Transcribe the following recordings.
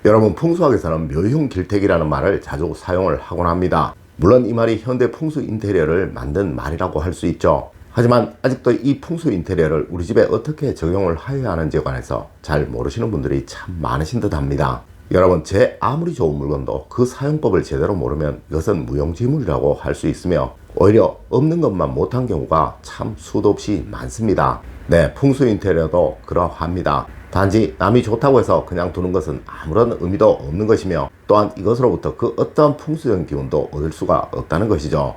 여러분, 풍수학에서는 묘흉 길택이라는 말을 자주 사용을 하곤 합니다. 물론 이 말이 현대 풍수 인테리어를 만든 말이라고 할 수 있죠. 하지만 아직도 이 풍수 인테리어를 우리 집에 어떻게 적용을 하여야 하는지에 관해서 잘 모르시는 분들이 참 많으신 듯 합니다. 여러분, 제 아무리 좋은 물건도 그 사용법을 제대로 모르면 이것은 무용지물이라고 할 수 있으며 오히려 없는 것만 못한 경우가 참 수도 없이 많습니다. 네, 풍수 인테리어도 그러합니다. 단지 남이 좋다고 해서 그냥 두는 것은 아무런 의미도 없는 것이며 또한 이것으로부터 그 어떠한 풍수적인 기운도 얻을 수가 없다는 것이죠.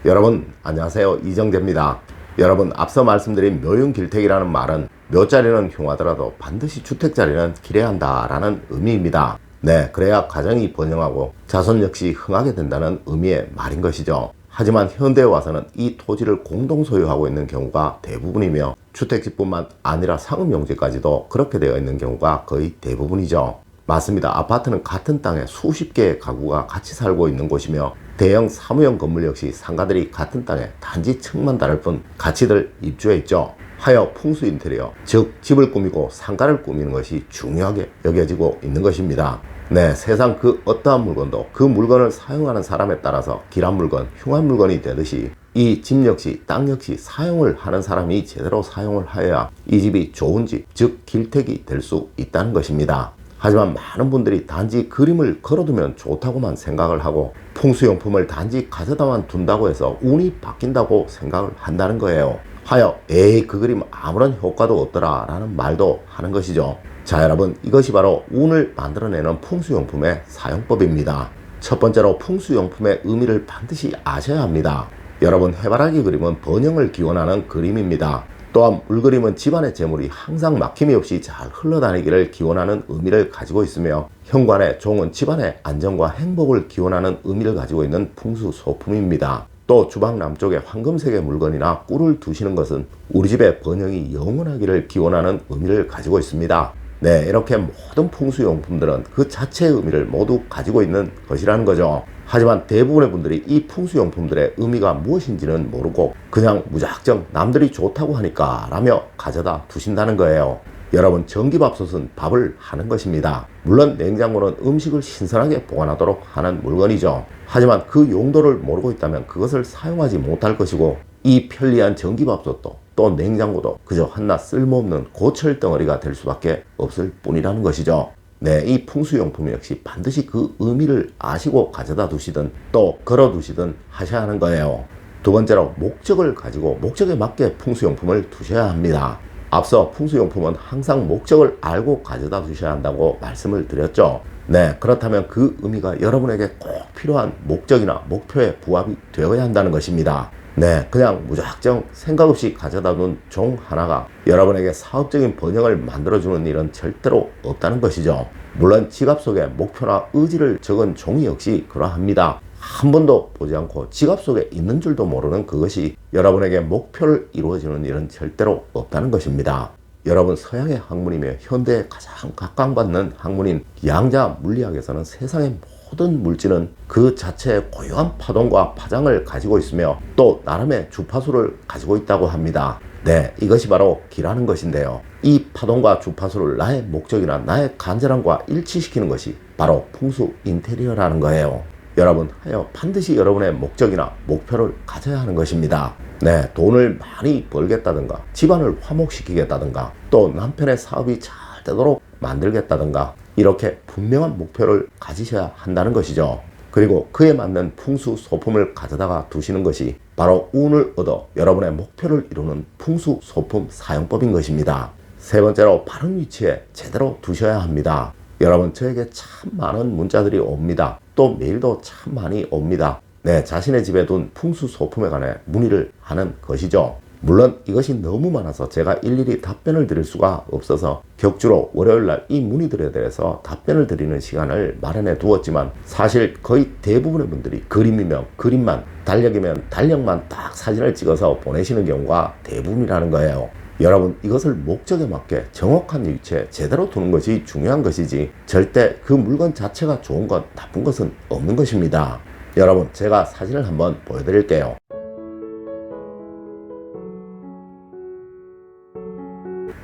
여러분, 안녕하세요. 이정재입니다. 여러분, 앞서 말씀드린 묘흉길택이라는 말은 묘자리는 흉하더라도 반드시 주택자리는 길해야 한다라는 의미입니다. 네, 그래야 가정이 번영하고 자손 역시 흥하게 된다는 의미의 말인 것이죠. 하지만 현대에 와서는 이 토지를 공동 소유하고 있는 경우가 대부분이며 주택지뿐만 아니라 상업용지까지도 그렇게 되어 있는 경우가 거의 대부분이죠. 맞습니다. 아파트는 같은 땅에 수십 개의 가구가 같이 살고 있는 곳이며 대형 사무용 건물 역시 상가들이 같은 땅에 단지 층만 다를 뿐 같이들 입주해 있죠. 하여 풍수 인테리어, 즉 집을 꾸미고 상가를 꾸미는 것이 중요하게 여겨지고 있는 것입니다. 네, 세상 그 어떠한 물건도 그 물건을 사용하는 사람에 따라서 길한 물건, 흉한 물건이 되듯이 이 집 역시 땅 역시 사용을 하는 사람이 제대로 사용을 하여야 이 집이 좋은 집, 즉 길택이 될 수 있다는 것입니다. 하지만 많은 분들이 단지 그림을 걸어두면 좋다고만 생각을 하고 풍수용품을 단지 가져다만 둔다고 해서 운이 바뀐다고 생각을 한다는 거예요. 하여 에이, 그 그림 아무런 효과도 없더라 라는 말도 하는 것이죠. 자, 여러분, 이것이 바로 운을 만들어내는 풍수용품의 사용법입니다. 첫 번째로 풍수용품의 의미를 반드시 아셔야 합니다. 여러분, 해바라기 그림은 번영을 기원하는 그림입니다. 또한 물그림은 집안의 재물이 항상 막힘이 없이 잘 흘러다니기를 기원하는 의미를 가지고 있으며 현관의 종은 집안의 안정과 행복을 기원하는 의미를 가지고 있는 풍수소품입니다. 또 주방 남쪽에 황금색의 물건이나 꿀을 두시는 것은 우리 집의 번영이 영원하기를 기원하는 의미를 가지고 있습니다. 네, 이렇게 모든 풍수용품들은 그 자체의 의미를 모두 가지고 있는 것이라는 거죠. 하지만 대부분의 분들이 이 풍수용품들의 의미가 무엇인지는 모르고 그냥 무작정 남들이 좋다고 하니까 라며 가져다 두신다는 거예요. 여러분, 전기밥솥은 밥을 하는 것입니다. 물론 냉장고는 음식을 신선하게 보관하도록 하는 물건이죠. 하지만 그 용도를 모르고 있다면 그것을 사용하지 못할 것이고 이 편리한 전기밥솥도 또 냉장고도 그저 한낱 쓸모없는 고철덩어리가 될 수밖에 없을 뿐이라는 것이죠. 네, 이 풍수용품 역시 반드시 그 의미를 아시고 가져다 두시든 또 걸어 두시든 하셔야 하는 거예요. 두 번째로 목적을 가지고 목적에 맞게 풍수용품을 두셔야 합니다. 앞서 풍수용품은 항상 목적을 알고 가져다 두셔야 한다고 말씀을 드렸죠. 네, 그렇다면 그 의미가 여러분에게 꼭 필요한 목적이나 목표에 부합이 되어야 한다는 것입니다. 네, 그냥 무작정 생각 없이 가져다 둔 종 하나가 여러분에게 사업적인 번영을 만들어주는 일은 절대로 없다는 것이죠. 물론 지갑 속에 목표나 의지를 적은 종이 역시 그러합니다. 한 번도 보지 않고 지갑 속에 있는 줄도 모르는 그것이 여러분에게 목표를 이루어지는 일은 절대로 없다는 것입니다. 여러분, 서양의 학문이며 현대에 가장 각광받는 학문인 양자 물리학에서는 세상의 모든 물질은 그 자체의 고유한 파동과 파장을 가지고 있으며 또 나름의 주파수를 가지고 있다고 합니다. 네, 이것이 바로 기라는 것인데요. 이 파동과 주파수를 나의 목적이나 나의 간절함과 일치시키는 것이 바로 풍수 인테리어라는 거예요. 여러분, 하여 반드시 여러분의 목적이나 목표를 가져야 하는 것입니다. 네, 돈을 많이 벌겠다든가 집안을 화목시키겠다든가 또 남편의 사업이 잘 되도록 만들겠다든가 이렇게 분명한 목표를 가지셔야 한다는 것이죠. 그리고 그에 맞는 풍수 소품을 가져다가 두시는 것이 바로 운을 얻어 여러분의 목표를 이루는 풍수 소품 사용법인 것입니다. 세 번째로 바른 위치에 제대로 두셔야 합니다. 여러분, 저에게 참 많은 문자들이 옵니다. 또 메일도 참 많이 옵니다. 네, 자신의 집에 둔 풍수 소품에 관해 문의를 하는 것이죠. 물론 이것이 너무 많아서 제가 일일이 답변을 드릴 수가 없어서 격주로 월요일날 이 문의들에 대해서 답변을 드리는 시간을 마련해 두었지만 사실 거의 대부분의 분들이 그림이면 그림만, 달력이면 달력만 딱 사진을 찍어서 보내시는 경우가 대부분이라는 거예요. 여러분, 이것을 목적에 맞게 정확한 위치에 제대로 두는 것이 중요한 것이지 절대 그 물건 자체가 좋은 것, 나쁜 것은 없는 것입니다. 여러분, 제가 사진을 한번 보여드릴게요.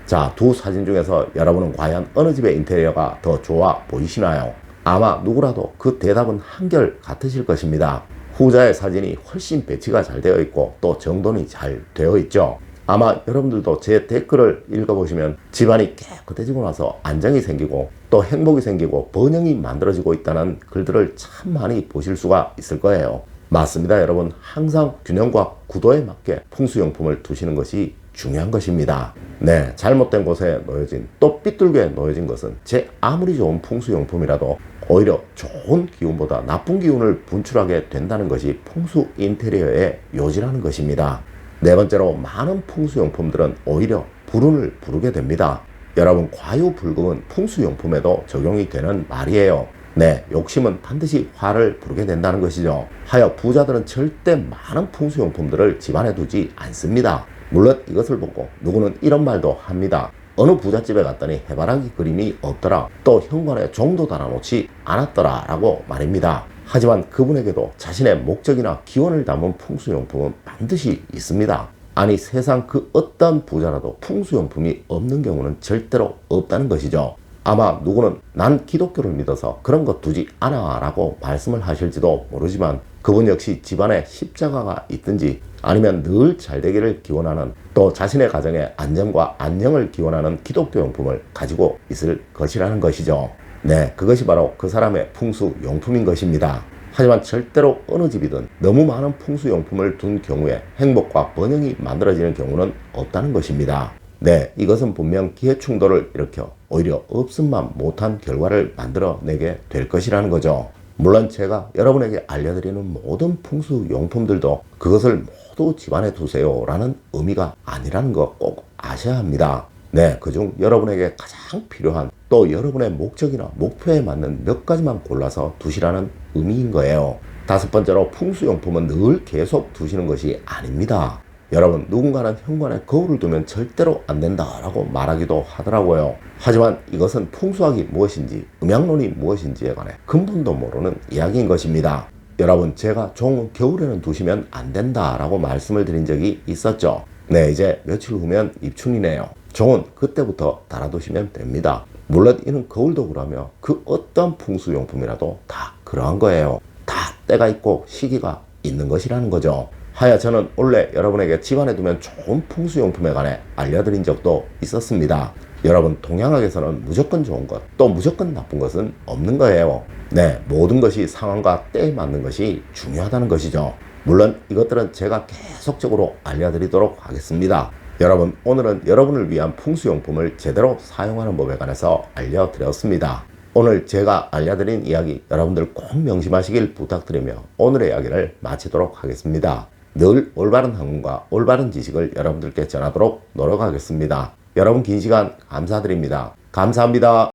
자, 두 사진 중에서 여러분은 과연 어느 집의 인테리어가 더 좋아 보이시나요? 아마 누구라도 그 대답은 한결 같으실 것입니다. 후자의 사진이 훨씬 배치가 잘 되어 있고 또 정돈이 잘 되어 있죠. 아마 여러분들도 제 댓글을 읽어보시면 집안이 깨끗해지고 나서 안정이 생기고 또 행복이 생기고 번영이 만들어지고 있다는 글들을 참 많이 보실 수가 있을 거예요. 맞습니다, 여러분. 항상 균형과 구도에 맞게 풍수용품을 두시는 것이 중요한 것입니다. 네, 잘못된 곳에 놓여진 또 삐뚤게 놓여진 것은 제 아무리 좋은 풍수용품이라도 오히려 좋은 기운보다 나쁜 기운을 분출하게 된다는 것이 풍수 인테리어의 요지라는 것입니다. 네 번째로, 많은 풍수용품들은 오히려 불운을 부르게 됩니다. 여러분, 과유불급은 풍수용품에도 적용이 되는 말이에요. 네, 욕심은 반드시 화를 부르게 된다는 것이죠. 하여 부자들은 절대 많은 풍수용품들을 집안에 두지 않습니다. 물론 이것을 보고 누구는 이런 말도 합니다. 어느 부잣집에 갔더니 해바라기 그림이 없더라, 또 현관에 종도 달아놓지 않았더라 라고 말입니다. 하지만 그분에게도 자신의 목적이나 기원을 담은 풍수용품은 반드시 있습니다. 아니, 세상 그 어떤 부자라도 풍수용품이 없는 경우는 절대로 없다는 것이죠. 아마 누구는 난 기독교를 믿어서 그런 것 두지 않아 라고 말씀을 하실지도 모르지만 그분 역시 집안에 십자가가 있든지 아니면 늘 잘되기를 기원하는, 또 자신의 가정의 안정과 안녕을 기원하는 기독교용품을 가지고 있을 것이라는 것이죠. 네, 그것이 바로 그 사람의 풍수용품인 것입니다. 하지만 절대로 어느 집이든 너무 많은 풍수용품을 둔 경우에 행복과 번영이 만들어지는 경우는 없다는 것입니다. 네, 이것은 분명 기회충돌을 일으켜 오히려 없음만 못한 결과를 만들어내게 될 것이라는 거죠. 물론 제가 여러분에게 알려드리는 모든 풍수용품들도 그것을 모두 집안에 두세요 라는 의미가 아니라는 거 꼭 아셔야 합니다. 네, 그중 여러분에게 가장 필요한, 또 여러분의 목적이나 목표에 맞는 몇 가지만 골라서 두시라는 의미인 거예요. 다섯 번째로, 풍수용품은 늘 계속 두시는 것이 아닙니다. 여러분, 누군가는 현관에 거울을 두면 절대로 안 된다라고 말하기도 하더라고요. 하지만 이것은 풍수학이 무엇인지, 음양론이 무엇인지에 관해 근본도 모르는 이야기인 것입니다. 여러분, 제가 종은 겨울에는 두시면 안 된다라고 말씀을 드린 적이 있었죠. 네, 이제 며칠 후면 입춘이네요. 종은 그때부터 달아두시면 됩니다. 물론 이는 거울도구라며 그 어떤 풍수용품이라도 다 그러한 거예요. 다 때가 있고 시기가 있는 것이라는 거죠. 하여 저는 원래 여러분에게 집안에 두면 좋은 풍수용품에 관해 알려드린 적도 있었습니다. 여러분, 동양학에서는 무조건 좋은 것, 또 무조건 나쁜 것은 없는 거예요. 네, 모든 것이 상황과 때에 맞는 것이 중요하다는 것이죠. 물론 이것들은 제가 계속적으로 알려드리도록 하겠습니다. 여러분, 오늘은 여러분을 위한 풍수용품을 제대로 사용하는 법에 관해서 알려드렸습니다. 오늘 제가 알려드린 이야기 여러분들 꼭 명심하시길 부탁드리며 오늘의 이야기를 마치도록 하겠습니다. 늘 올바른 학문과 올바른 지식을 여러분들께 전하도록 노력하겠습니다. 여러분, 긴 시간 감사드립니다. 감사합니다.